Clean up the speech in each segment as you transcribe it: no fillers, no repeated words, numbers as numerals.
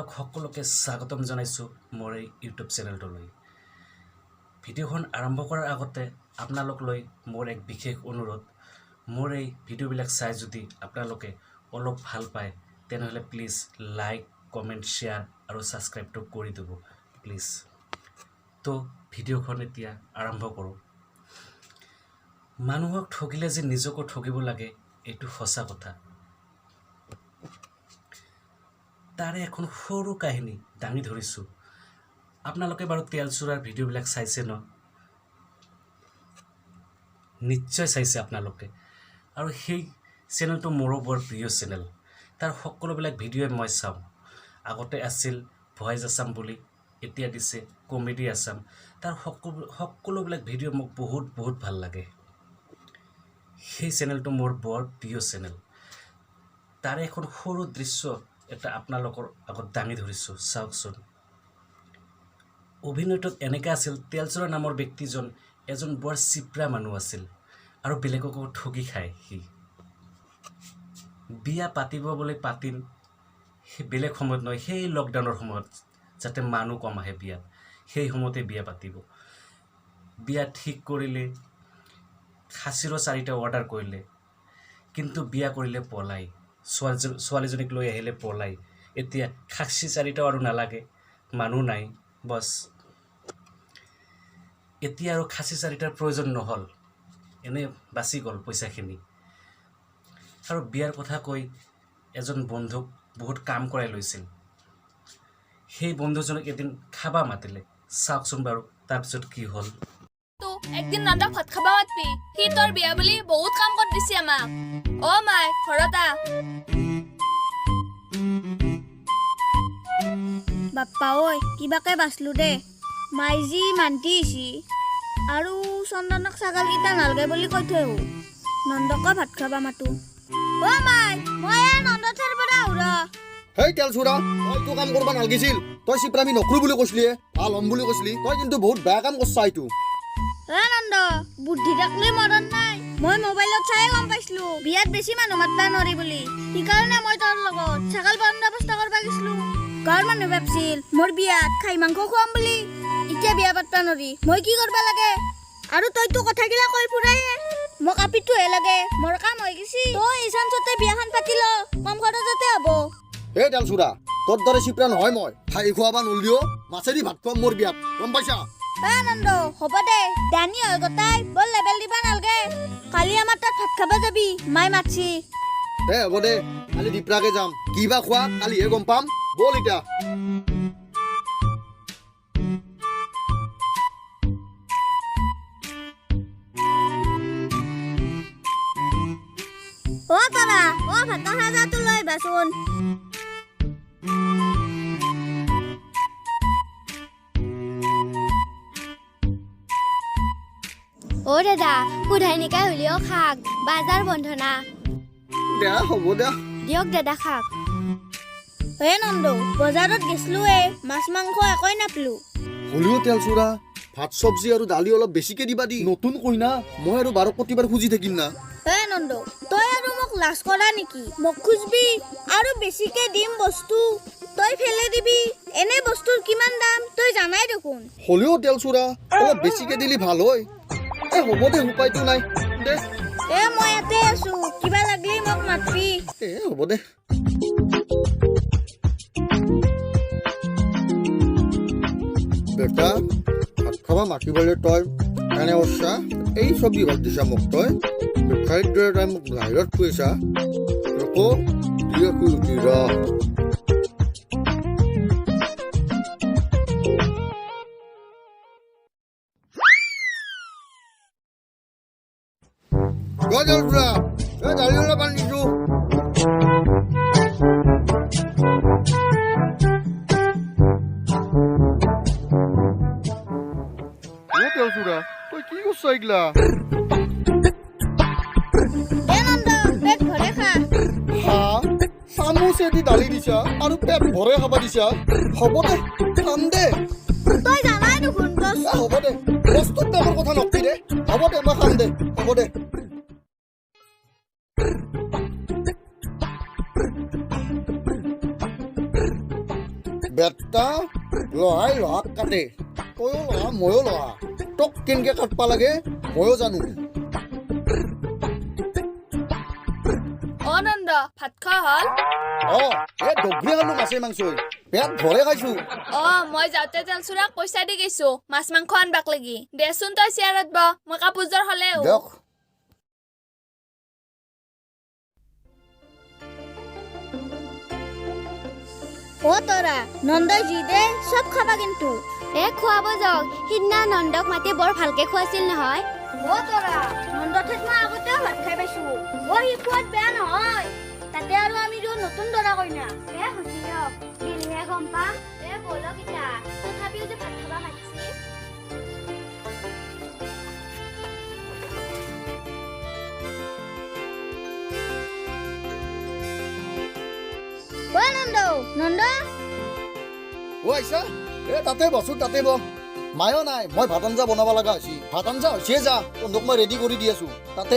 আপোনালোক সকলোকে স্বাগতম জনাইছোঁ মোৰ এই ইউটিউব চেনেলটোলৈ। ভিডিঅ'খন আৰম্ভ কৰাৰ আগতে আপোনালোকলৈ মোৰ এক বিশেষ অনুৰোধ, মোৰ এই ভিডিঅ'বিলাক চাই যদি আপোনালোকে অলপ ভাল পায় তেনেহ'লে প্লিজ লাইক, কমেণ্ট, শ্বেয়াৰ আৰু ছাবস্ক্ৰাইবটো কৰি দিব প্লিজ। তো ভিডিঅ'খন এতিয়া আৰম্ভ কৰোঁ। মানুহক ঠগিলে যে নিজকো ঠগিব লাগে এইটো সঁচা কথা। তাৰে এখন সৰু কাহিনী দাঙি ধৰিছোঁ। আপোনালোকে বাৰু তেল চোৰাৰ ভিডিঅ'বিলাক চাইছে ন? নিশ্চয় চাইছে আপোনালোকে। আৰু সেই চেনেলটো মোৰো বৰ প্ৰিয় চেনেল। তাৰ সকলোবিলাক ভিডিঅ'ই মই চাওঁ। আগতে আছিল ভয়েছ আছাম বুলি, এতিয়া দিছে কমেডি আছাম। তাৰ সকলোবিলাক ভিডিঅ' মোক বহুত ভাল লাগে। সেই চেনেলটো মোৰ বৰ প্ৰিয় চেনেল। তাৰে এখন সৰু দৃশ্য এটা আপোনালোকৰ আগত দাঙি ধৰিছোঁ, চাওকচোন। অভিনয়টোত এনেকৈ আছিল, তেলচোৰা নামৰ ব্যক্তিজন এজন বৰ চিপৰা মানুহ আছিল আৰু বেলেগকো ঠগি খায়। সি বিয়া পাতিব বুলি পাতিল, সেই বেলেগ সময়ত নহয়, সেই লকডাউনৰ সময়ত, যাতে মানুহ কম আহে বিয়াত, সেই সময়তে বিয়া পাতিব। বিয়া ঠিক কৰিলে, খাচীৰো 4টা অৰ্ডাৰ কৰিলে, কিন্তু বিয়া কৰিলে পলাই। ছোৱালীজনীক লৈ আহিলে পলাই। এতিয়া খাচী 4টা আৰু নালাগে, মানুহ নাই, বছ। এতিয়া আৰু খাচী 4টাৰ প্ৰয়োজন নহ'ল, এনেই বাচি গ'ল পইচাখিনি। আৰু বিয়াৰ কথা কৈ এজন বন্ধুক বহুত কাম কৰাই লৈছিল। সেই বন্ধুজনক এদিন খাবা মাতিলে, চাওকচোন বাৰু তাৰপিছত কি হ'ল। একদিন নন্দক ভাত খাবা মাতবি, সি তোৰ বিয়া বুলি বহুত কাম কৰি দিছে আমাক। অ মাই ঘৰত আ। বাপ্পা ঐ, কিবাকে বাচলো দে। মাইজি মান্তি হৈছি আৰু চন্দনক ছাগালকেইটা নালগে বুলি কৈ থৈ আহো। নন্দক ভাত খাবা মাতো। অ মাই, মই নন্দৰ পৰা আহো ৰ। হেই তেল চোৰা, তই তো কাম কৰবা নালগিছিল। তই চিপৰামি নকৰো বুলি কৈছিলি, ভাল হ'ম বুলি কৈছিলি। তই কিন্তু বহুত বেয়া কাম কৰছা এইটো। নন্দ, বুদ্ধি থাকলে মৰণ নাই। মই মোবাইলত চাই গম পাইছিলো বিয়াত বেছি মানুহ মাতবা নৰি বুলি। সেইকাৰণে মই তোৰ লগত ছাগাল বন্দবস্ত কৰবা গেছলো। গাঁৱৰ মানুহ ভাবছিল মোৰ বিয়াত খাই মাংস খুৱাম বুলি। এতিয়া বিয়া পাতবা নৰি, মই কি কৰবা লাগে? আৰু তইতো কথাগিলা কৈ ফুৰায়ে, মোক আপিটোহে লাগে। মোৰ কাম হৈ গেছি, তই এই চান্সতে বিয়াখন পাতি ল, কম খৰচতে হ'ব। এই তেল চোৰা, তোৰ দৰে চিপৰা নহয় মই। খাই খুৱাবা নলিও, মাছেদি ভাত খুৱাম মোৰ বিয়াত, গম পাইছা? নন্দ, হ'ব দে, দানী হৈ গতাই বৰ লেবেল দিবা নালগে। কালি আমাৰ তাত ভাত খাবা যাবি, মাই মাতছি। দে হ'ব দে, কালি দিপৰাকে যাম। কিবা খোৱা কালিহে গম পাম। বল এতিয়া। অ তাৰা, অ ভাতৰ সাজাটো লৈ বাচোন। অ দাদা, সুধাই নিকাই হলেও খাক, বাজাৰ বন্ধ না। দে হ'ব দে। দিয়ক দাদা খাক। নন্দ, বজাৰত গেছলো, মাছ মাংস একোই নাপলো। হলিও তেল চোৰা, ভাত চব্জি আৰু দালি অলপ বেছিকে দিবা দি। নতুন কইনা, মই আৰু 12 প্ৰতিবাৰ খুজি থাকিম না। নন্দ, তই আৰু মোক লাজ কৰা নেকি? মোক খুজবি আৰু বেছিকে দিম বস্তু, তই ফেলে দিবি। এনে বস্তুৰ কিমান দাম তই জানাই দেখোন। হলিও তেল চোৰা, অলপ বেছিকে দিলি ভাল হয়। হ'ব দে, উপায়তো নাই দে। মই ইয়াতে আছো, কিবা লাগলি মোক মাতবি। হ'ব দে। বেটা, ভাত খাবা মাতিবলৈ তই এনে কৰছা? এই চব্জি ভাত দিছা মোক তই। বেখাৰীৰ দৰে তই মোক বাহিৰত খুৱাইছা। আকৌ দিয়ে শুই উঠি ৰ। দালি অলপ আনিছো। তই কি কৰছ এগুলা? পেট ভৰে খা। চামুচেদি দালি দিছা আৰু পেট ভৰে খাবা দিছা। হ'ব দে, খাম দে। তই জানাই দেখোন। হ'ব দে, বস্তুৰ দামৰ কথা নকবি দে। হ'ব দে, মই খাম দে। হ'ব দে। বেটা লহাই লহাক কাটে তয়ো লহা ময়ো লহা তোক কেনেকে কাটবা লাগে ময়ো জানো অ নন্দ ভাত খোৱা হ'ল দগৰি খালো মাছে মাংসই পেট ভৰে খাইছো মই যাওঁতে তেলচুৰাক পইচা দি গৈছো মাছ মাংস আনবাক লাগি দেচোন তই চেয়াৰত ব মই কাপোৰযোৰ হ'লেও দিয়ক তৰা নন্দই যি দে চব খাবা কিন্তু খুৱাব যাওক সিদিনা নন্দক মাতি বৰ ভালকে খুৱাইছিল নহয় তৰা নন্দৰ ঠাইত মই আগতেও ভাত খাই পাইছো সি খোৱাত বেয়া নহয় তাতে আৰু আমি নতুন দৰা কইনা হৈছে দিয়ক দিলেহে গম পাম বলক এতিয়া তথাপিও যে ভাত খাবা মাতিছে নন্দ আইছা তাতে বসো তাতে মায়ো নাই মই ভাত আঞ্জা বনাব লগা হৈছি ভাত আঞ্জা হৈছে যা তন্দক মই ৰেডি কৰি দি আছো তাতে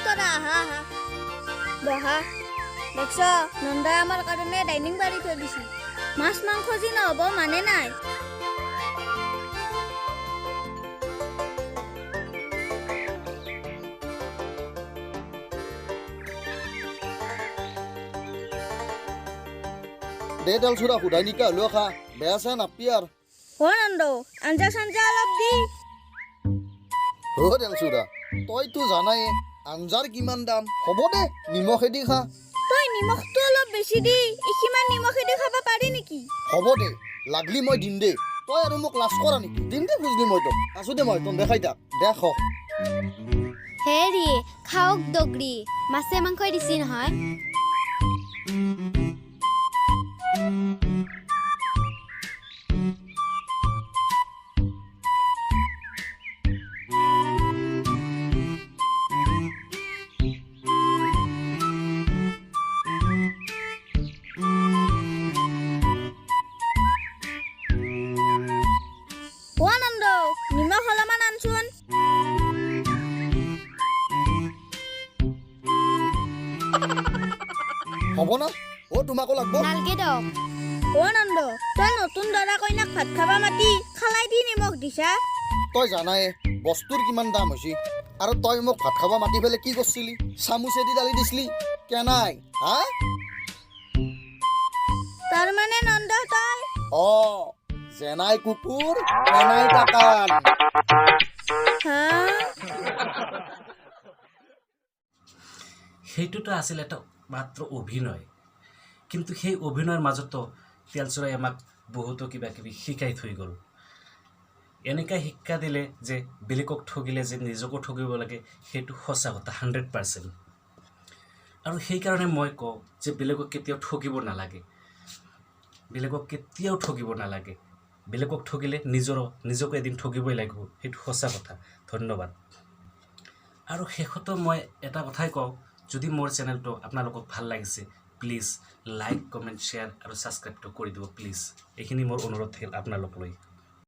তৰা আহা বহা দেখছ নন্দাই আমাৰ কাৰণে ডাইনিং পাৰি থৈ দিছে মাছ মাংস যি নহ'ব মানে নাই দে তেলচুৰা সুধাই নিকা হলেও খা বেয়া চেয়া নাপি আৰু নন্দ আঞ্জা চাঞ্জা অলপ দি তেলচুৰা তইতো জানাই আঞ্জাৰ কিমান দাম হ'ব দে নিমখেদি খা তই নিমখটো অলপ বেছি দি ইমান নিমখেদি খাব পাৰি নেকি হ'ব দে লাগলি মই দিম দে তই আৰু মোক লাজ কৰা নেকি দিম দে খুজিলি মই তোক আছো দে মই তোক দেখাই থাক দেখ হেৰি খাওক দগৰি মাছে মাংসই দিছি নহয় নন্দ নিমখ অলপমান আনচোন হ'ব না তোমাকো লাগব নালগে দক নন্দ তই নতুন দৰা কইনাক ভাত খাবা মাতি খালাই দি নিমখ দিছা তই জানাই বস্তুৰ কিমান দাম হৈছে আৰু তই মোক ভাত খাব মাতি পেলাই কি কৰিছিলি চামুচেদি দালি দিছিলি কেনাই হা তাৰমানে নন্দ তই জেনাই কুকুৰ কেনাই টাকান সেইটোতো আছিল এটা মাত্ৰ অভিনয় কিন্তু সেই অভিনয়ৰ মাজতো তেলচুৰাই আমাক বহুতো কিবা কিবি শিকাই থৈ গ'ল এনেকৈ শিক্ষা দিলে যে বেলেগক ঠগিলে যে নিজকো ঠগিব লাগে সেইটো সঁচা কথা 100%। আৰু সেইকাৰণে মই কওঁ যে বেলেগক কেতিয়াও ঠগিব নালাগে বেলেগক ঠগিলে নিজকো এদিন ঠগিবই লাগিব সেইটো সঁচা কথা ধন্যবাদ আৰু শেষতো মই এটা কথাই কওঁ যদি মোৰ চেনেলটো আপোনালোকক ভাল লাগিছে প্লিজ লাইক কমেণ্ট শ্বেয়াৰ আৰু ছাবস্ক্ৰাইবটো কৰি দিব প্লিজ এইখিনি মোৰ অনুৰোধ থাকিল আপোনালোকলৈ